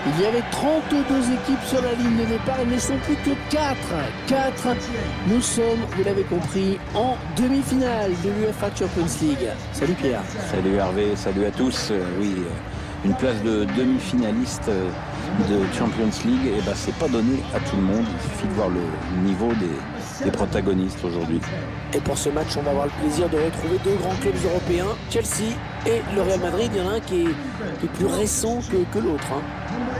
Il y avait 32 équipes sur la ligne de départ, ils ne sont plus que 4. 4. Nous sommes, vous l'avez compris, en demi-finale de l'UEFA Champions League. Salut Pierre. Salut Hervé, salut à tous. Oui, une place de demi-finaliste de Champions League, et ben c'est pas donné à tout le monde. Il suffit de voir le niveau des protagonistes aujourd'hui. Et pour ce match, on va avoir le plaisir de retrouver deux grands clubs européens, Chelsea et le Real Madrid. Il y en a un qui est plus récent que l'autre. Hein.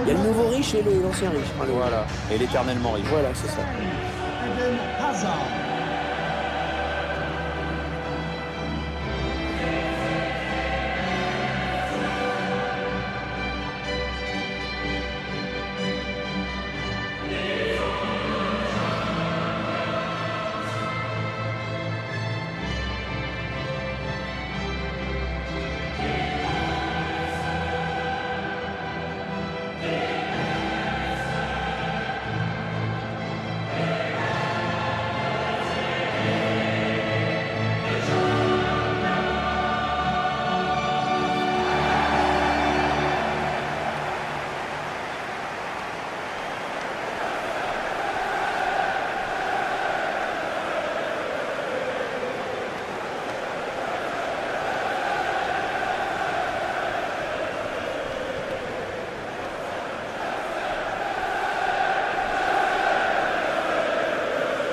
Il y a le nouveau riche et l'ancien riche. Enfin, Voilà, et l'éternellement riche. Voilà, c'est ça.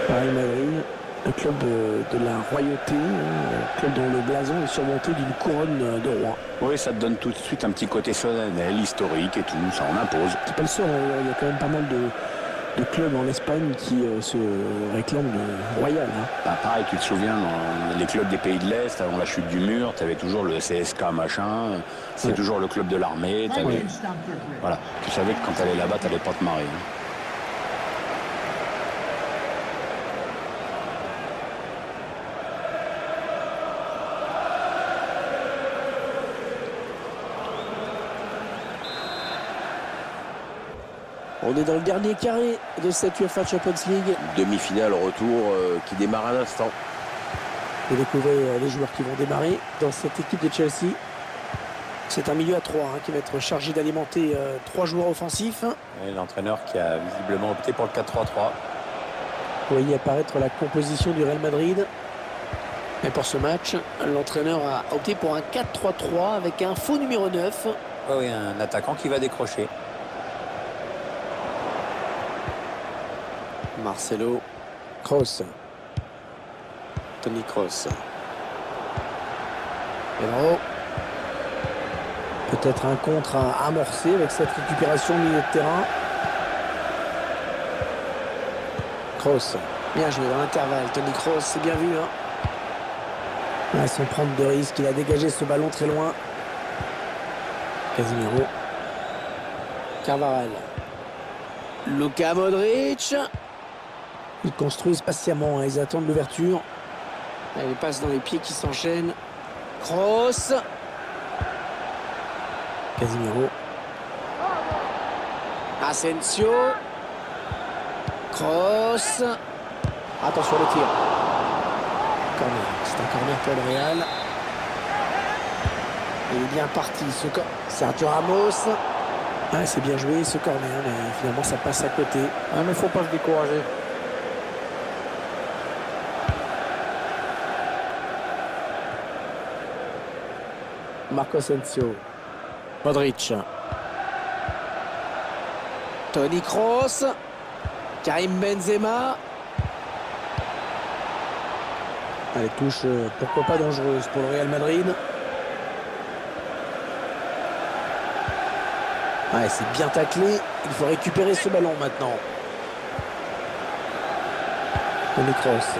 Real Madrid, un club de la royauté, un club dont le blason est surmonté d'une couronne de roi. Oui, ça te donne tout de suite un petit côté solennel, historique et tout, ça en impose. C'est pas le seul, il y a quand même pas mal de clubs en Espagne qui se réclament de royal. Hein. Bah, pareil, tu te souviens, dans les clubs des pays de l'Est, avant la chute du mur, tu avais toujours le CSK machin, c'est toujours le club de l'armée. Voilà, tu savais que quand tu allais là-bas, tu n'allais pas te marrer. Hein. On est dans le dernier carré de cette UEFA Champions League. Demi-finale retour qui démarre à l'instant. Vous découvrez les joueurs qui vont démarrer dans cette équipe de Chelsea. C'est un milieu à 3 qui va être chargé d'alimenter 3 joueurs offensifs. Et l'entraîneur qui a visiblement opté pour le 4-3-3. Vous voyez apparaître la composition du Real Madrid. Et pour ce match, l'entraîneur a opté pour un 4-3-3 avec un faux numéro 9. Oui, un attaquant qui va décrocher. Marcelo, Kroos, Toni Kroos, Pedro, peut-être un contre à amorcer avec cette récupération au milieu de terrain. Kroos, bien joué dans l'intervalle, Toni Kroos, c'est bien vu. Hein. Sans prendre de risque, il a dégagé ce ballon très loin. Casemiro, Carvajal, Luka Modric. Ils construisent patiemment, ils attendent l'ouverture. Elle passe dans les pieds qui s'enchaînent. Kroos. Casemiro. Asensio. Kroos. Attention le tir. Corner. C'est un corner pour le Real. Il est bien parti. Sergio Ramos. Ah, c'est bien joué ce corner, mais finalement ça passe à côté. Ah, mais il ne faut pas se décourager. Marco Asensio, Modric, Toni Kroos, Karim Benzema. Allez, touche, pourquoi pas dangereuse pour le Real Madrid. Ouais, c'est bien taclé, il faut récupérer ce ballon maintenant. Toni Kroos.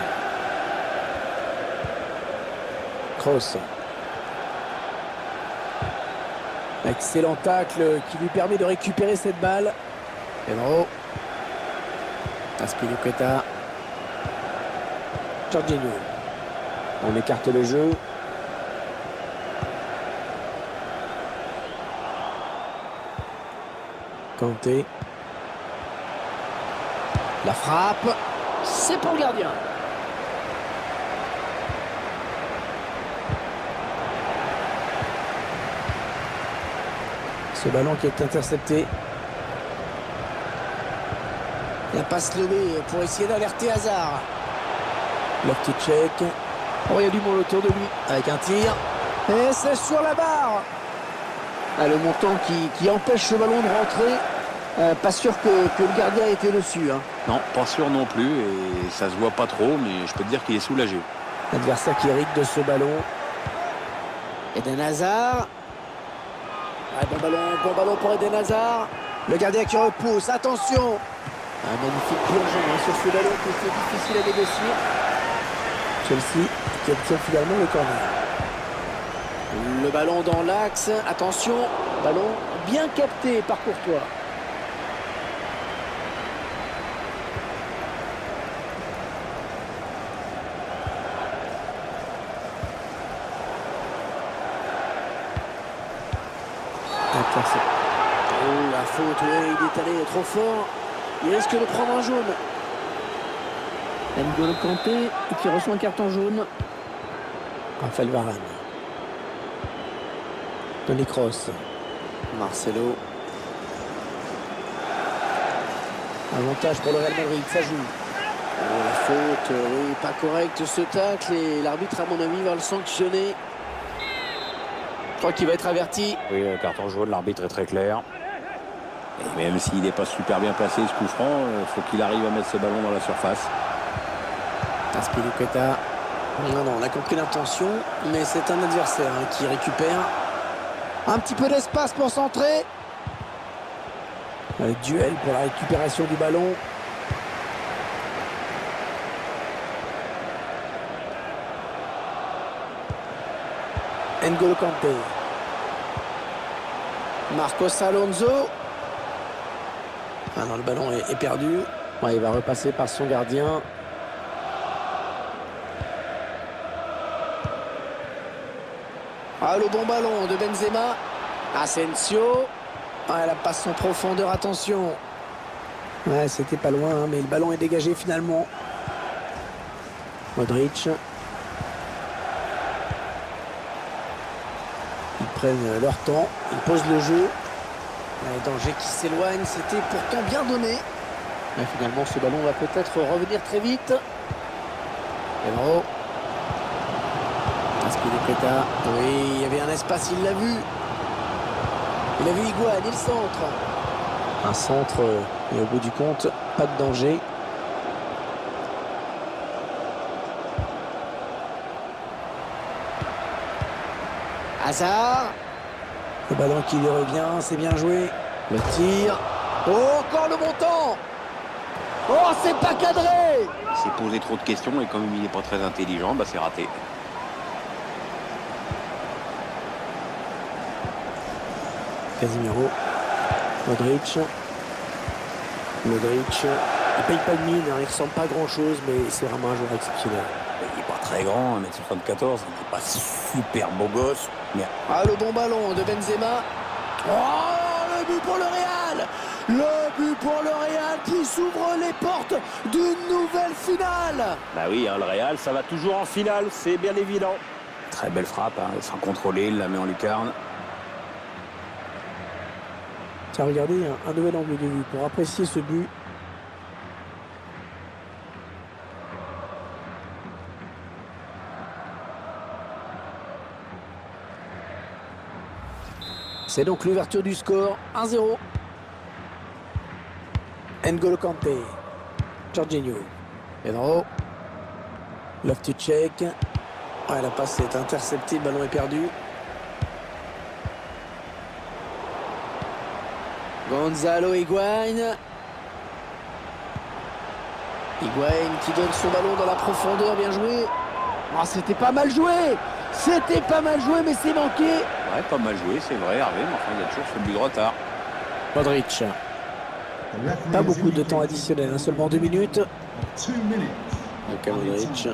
Kroos. Excellent tacle qui lui permet de récupérer cette balle. Pedro. Azpilicueta. Jorginho. On écarte le jeu. Kanté. La frappe. C'est pour le gardien. Ce ballon qui est intercepté. La passe levée pour essayer d'alerter Hazard. Loftus-Cheek. Oh, il y a du monde autour de lui avec un tir. Et c'est sur la barre. Ah, le montant qui empêche ce ballon de rentrer. Pas sûr que le gardien était dessus. Hein. Non, pas sûr non plus, et ça se voit pas trop, mais je peux te dire qu'il est soulagé. L'adversaire qui hérite de ce ballon. Eden Hazard. Ah, bon ballon pour Eden Hazard. Le gardien qui repousse, attention. Un magnifique plongeon sur ce ballon que c'est difficile à négocier. Chelsea qui obtient finalement le corner. Le ballon dans l'axe, attention, ballon bien capté par Courtois. Oh, la faute, oui, il est allé trop fort. Il risque de prendre un jaune. N'Golo Kanté qui reçoit un carton jaune. Raphaël Varane. Toni Kroos. Marcelo. Avantage pour le Real Madrid, ça joue. Oh, la faute, oui, pas correcte ce tacle et l'arbitre à mon avis va le sanctionner. Je crois qu'il va être averti. Oui, le carton jaune, l'arbitre est très clair. Et même s'il n'est pas super bien placé ce coup franc, il faut qu'il arrive à mettre ce ballon dans la surface. Azpilicueta. Non, on a compris l'intention, mais c'est un adversaire qui récupère. Un petit peu d'espace pour centrer. Le duel pour la récupération du ballon. N'Golo Kanté. Marcos Alonso. Ah non, le ballon est perdu. Ouais, il va repasser par son gardien. Ah, le bon ballon de Benzema. Asensio. Ah, la passe en profondeur, attention. Ouais, c'était pas loin, hein, mais le ballon est dégagé finalement. Modric. Ils prennent leur temps, ils posent le jeu. Les dangers qui s'éloignent, c'était pourtant bien donné. Mais finalement, ce ballon va peut-être revenir très vite. Pedro. Azpilicueta. Oui, il y avait un espace, il l'a vu. Il a vu Higuaín et le centre. Un centre, et au bout du compte, pas de danger. Hazard. Le ballon qui lui revient, c'est bien joué. Le tir. Oh, encore le montant. Oh, c'est pas cadré. Il s'est posé trop de questions et comme il n'est pas très intelligent, bah c'est raté. Casemiro. Modric. Il paye pas de mine, il ressemble pas à grand chose, mais c'est vraiment un joueur exceptionnel. Il n'est pas très grand, 1m74, il n'est pas super beau gosse. Mais... Ah, le bon ballon de Benzema. Oh, le but pour le Real. Le but pour le Real qui s'ouvre les portes d'une nouvelle finale. Bah oui, hein, le Real, ça va toujours en finale, c'est bien évident. Très belle frappe, hein, sans contrôler, il la met en lucarne. Tiens, regardez, un nouvel angle de vue pour apprécier ce but. C'est donc l'ouverture du score, 1-0. N'Golo Kanté. Jorginho. Pedro. Loftus-Cheek. Ouais, la passe est interceptée, le ballon est perdu. Gonzalo Higuaín. Higuaín qui donne son ballon dans la profondeur, bien joué. Oh, c'était pas mal joué. C'était pas mal joué, mais c'est manqué. Ouais, pas mal joué, c'est vrai, Hervé, mais enfin, il y a toujours ce but de retard. Modric. Pas beaucoup de temps additionnel, hein, seulement 2 minutes. Ok, Modric.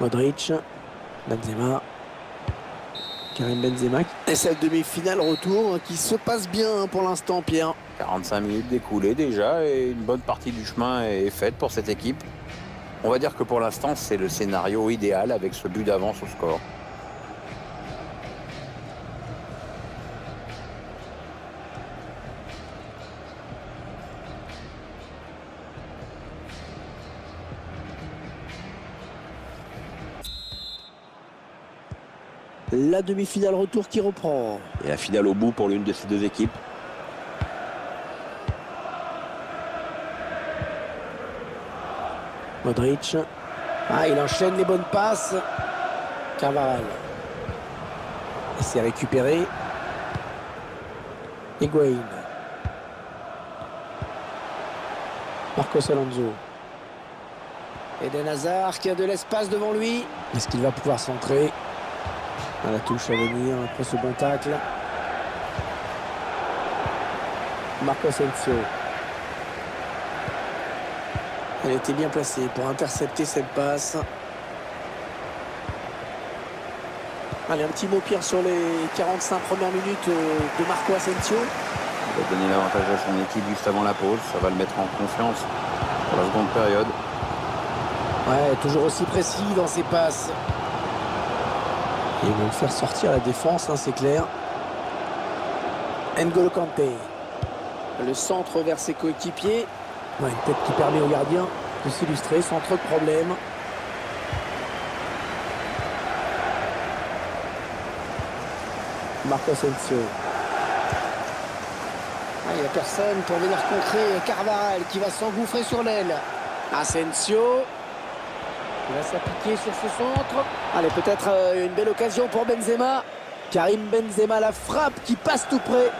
Modric. Benzema. Karim Benzema. Et cette demi-finale retour qui se passe bien pour l'instant, Pierre. 45 minutes d'écoulées déjà et une bonne partie du chemin est faite pour cette équipe. On va dire que pour l'instant, c'est le scénario idéal avec ce but d'avance au score. La demi-finale retour qui reprend. Et la finale au bout pour l'une de ces deux équipes. Modric. Ah, il enchaîne les bonnes passes. Carvajal. Il s'est récupéré. Higuaín. Marcos Alonso. Eden Hazard qui a de l'espace devant lui. Est-ce qu'il va pouvoir centrer? À la touche à venir après ce bon tacle. Marco Asensio. Elle était bien placée pour intercepter cette passe. Allez, un petit mot Pierre sur les 45 premières minutes de Marco Asensio. Il va donner l'avantage à son équipe juste avant la pause. Ça va le mettre en confiance pour la seconde période. Ouais, toujours aussi précis dans ses passes. Ils vont le faire sortir la défense, hein, c'est clair. N'Golo Kanté. Le centre vers ses coéquipiers. Ouais, une tête qui permet au gardien de s'illustrer sans trop de problèmes. Marco Asensio. Ah, il n'y a personne pour venir contrer Carvajal qui va s'engouffrer sur l'aile. Asensio. Il va s'appliquer sur ce centre. Allez, peut-être une belle occasion pour Benzema. Karim Benzema, la frappe qui passe tout près.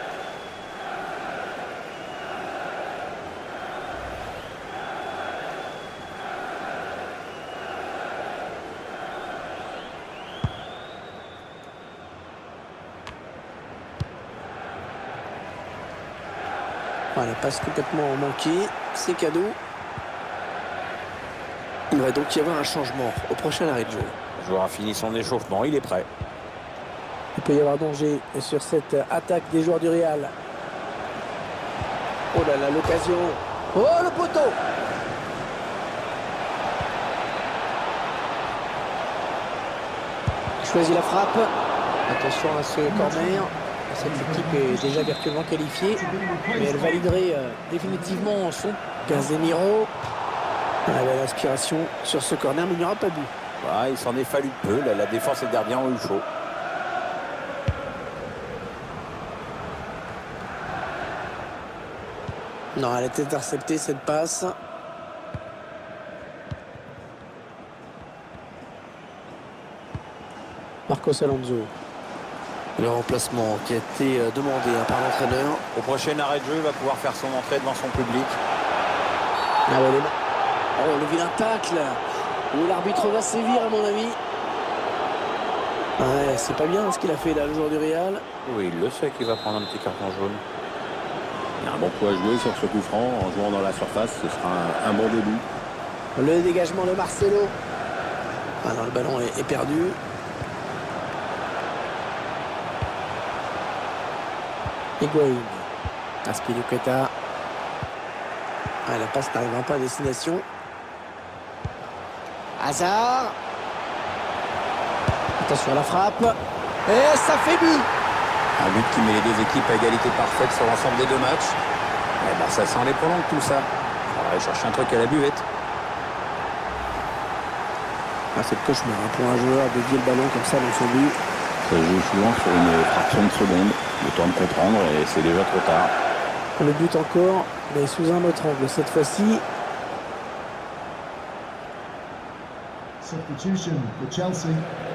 Voilà, passe complètement manquée. C'est cadeau. Il va donc y avoir un changement au prochain arrêt de jeu. Le joueur a fini son échauffement, il est prêt. Il peut y avoir danger sur cette attaque des joueurs du Real. Oh là là, l'occasion. Oh, le poteau. Il choisit la frappe. Attention à ce corner. Cette équipe est déjà virtuellement qualifiée. Mais elle validerait définitivement son Casemiro. La belle inspiration sur ce corner, mais il n'y aura pas but. Voilà, il s'en est fallu peu. Là, la défense et le gardien ont eu chaud. Non, elle a été interceptée cette passe. Marcos Alonso. Le remplacement qui a été demandé par l'entraîneur. Au prochain arrêt de jeu, il va pouvoir faire son entrée devant son public. Ah ouais, oh, le vilain tacle. Où l'arbitre va sévir, à mon avis. Ouais, c'est pas bien ce qu'il a fait là, le joueur du Real. Oui, il le sait qu'il va prendre un petit carton jaune. Il y a un bon coup à jouer sur ce coup franc. En jouant dans la surface, ce sera un bon début. Le dégagement de Marcelo. Ah non, le ballon est perdu. Higuaín. Azpilicueta. Ah, la passe n'arrivera pas à destination. Hazard. Attention à la frappe. Et ça fait but. Un but qui met les deux équipes à égalité parfaite sur l'ensemble des deux matchs. Eh ben, ça sent les prolonges tout ça. On va aller chercher un truc à la buvette. Ah, c'est le cauchemar pour un joueur de dévier le ballon comme ça dans son but. Ça se joue souvent sur une fraction de seconde. Le temps de comprendre et c'est déjà trop tard. Le but encore, mais sous un autre angle cette fois-ci. Substitution for Chelsea.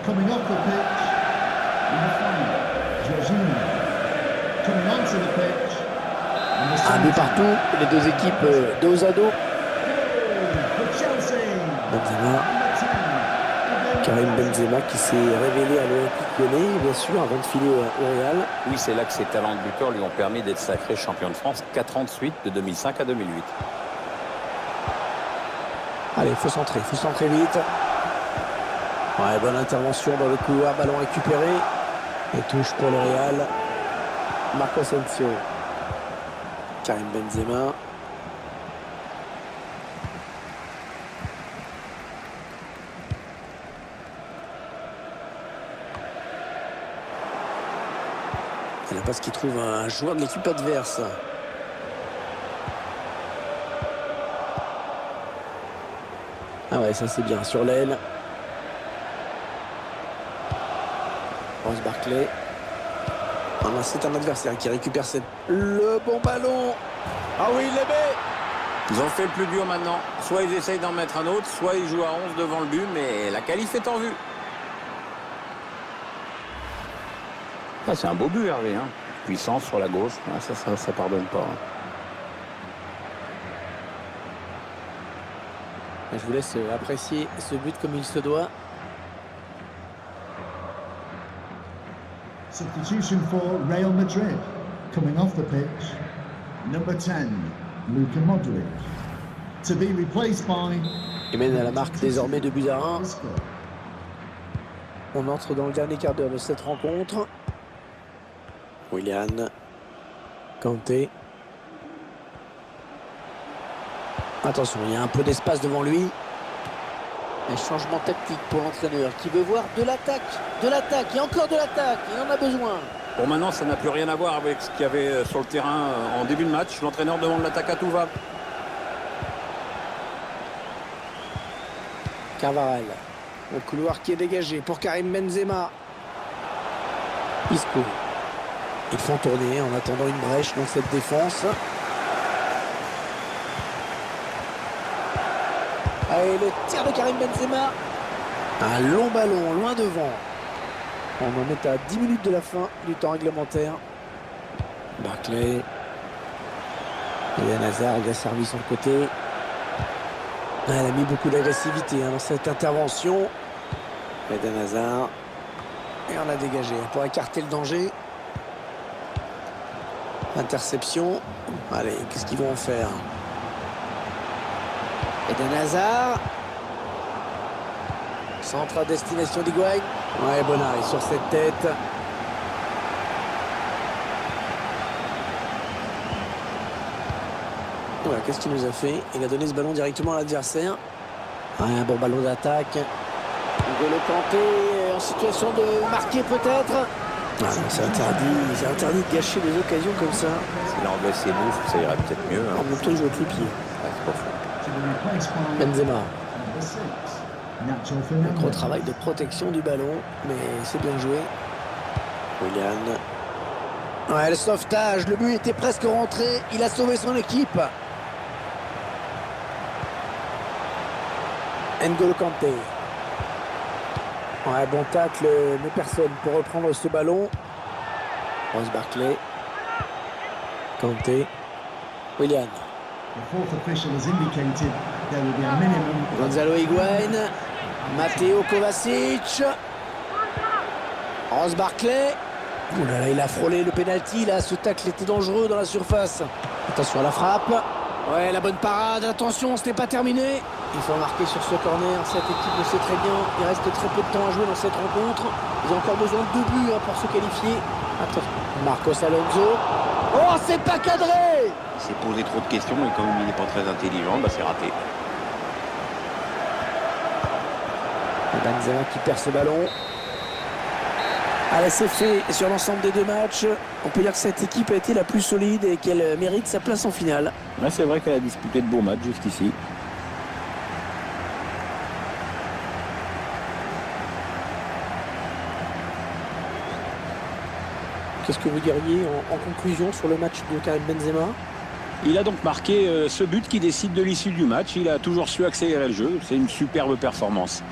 Coming off the pitch, number 5, Jorginho. Coming onto the pitch, Un but partout, les deux équipes dos à dos. for Chelsea. Benzema, Number 10, Karim Benzema qui s'est révélé à l'Olympique Lyonnais, bien sûr, avant de filer au Real. Oui, c'est là que ses talents de buteur lui ont permis d'être sacré champion de France 4 ans de suite, de 2005 à 2008. Allez, il faut centrer vite. Ouais, bonne intervention dans le couloir, ballon récupéré. Et touche pour le Real. Marco Asensio. Karim Benzema. C'est la passe qui trouve un joueur de l'équipe adverse. Ah ouais, ça c'est bien sur l'aile. Ross Barkley. Ah non, c'est un adversaire qui récupère le bon ballon. Ah oui, il les met. Ils ont fait le plus dur maintenant. Soit ils essayent d'en mettre un autre, soit ils jouent à 11 devant le but, mais la qualif est en vue. Ah, c'est un beau but, Hervé. Hein. Puissance sur la gauche. Ah, ça pardonne pas. Hein. Je vous laisse apprécier ce but comme il se doit. Substitution for Real Madrid. Coming off the pitch, number 10, Luka Modric. To be replaced by... Il mène à la marque désormais de buts à 1. Isco. On entre dans le dernier quart d'heure de cette rencontre. Willian. Kanté. Attention, il y a un peu d'espace devant lui. Un changement tactique pour l'entraîneur qui veut voir de l'attaque, et encore de l'attaque. Il en a besoin. Bon, maintenant, ça n'a plus rien à voir avec ce qu'il y avait sur le terrain en début de match. L'entraîneur demande l'attaque à tout va. Carvajal. Au couloir qui est dégagé pour Karim Benzema. Isco. Ils font tourner en attendant une brèche dans cette défense. Allez, le tir de Karim Benzema. Un long ballon, loin devant. On en est à 10 minutes de la fin du temps réglementaire. Barkley. Eden Hazard, il a servi son côté. Elle a mis beaucoup d'agressivité dans cette intervention. Eden Hazard. Et on a dégagé pour écarter le danger. Interception. Allez, qu'est-ce qu'ils vont en faire? Eden Hazard. Centre à destination d'Higuaín. Ouais, bon arrêt sur cette tête. Voilà, qu'est-ce qu'il nous a fait? Il a donné ce ballon directement à l'adversaire. Ouais, un bon ballon d'attaque. N'Golo Kanté en situation de marquer peut-être. Ah non, c'est interdit de gâcher des occasions comme ça. S'il enlevait ses moufles, ça irait peut-être mieux. Hein. En même temps, il joue avec les pieds. Ouais, c'est pas faux. To be replaced by Benzema. number 6, Nacho Un gros Fernandez. travail de protection du ballon, mais c'est bien joué. Willian. Ouais, le sauvetage, le but était presque rentré. Il a sauvé son équipe. N'Golo Kanté. Ouais, bon tacle, mais personne pour reprendre ce ballon. Ross Barkley. Kanté. Willian. The fourth official has indicated there will be a minimum. Gonzalo Higuaín. Matteo Kovacic. Ross Barkley. Ouh là là, il a frôlé le pénalty. Là, ce tacle était dangereux dans la surface. Attention à la frappe. Ouais, la bonne parade. Attention, ce n'est pas terminé. Il faut marquer sur ce corner. Cette équipe le sait très bien. Il reste très peu de temps à jouer dans cette rencontre. Ils ont encore besoin de 2 buts pour se qualifier. Attention. Marcos Alonso. Oh, c'est pas cadré. Il s'est posé trop de questions et comme il n'est pas très intelligent, bah c'est raté. Benzema qui perd ce ballon. Allez, c'est fait sur l'ensemble des 2 matchs. On peut dire que cette équipe a été la plus solide et qu'elle mérite sa place en finale. Ouais, c'est vrai qu'elle a disputé de beaux matchs jusqu'ici. Qu'est-ce que vous diriez en conclusion sur le match de Karim Benzema? Il a donc marqué ce but qui décide de l'issue du match. Il a toujours su accélérer le jeu. C'est une superbe performance.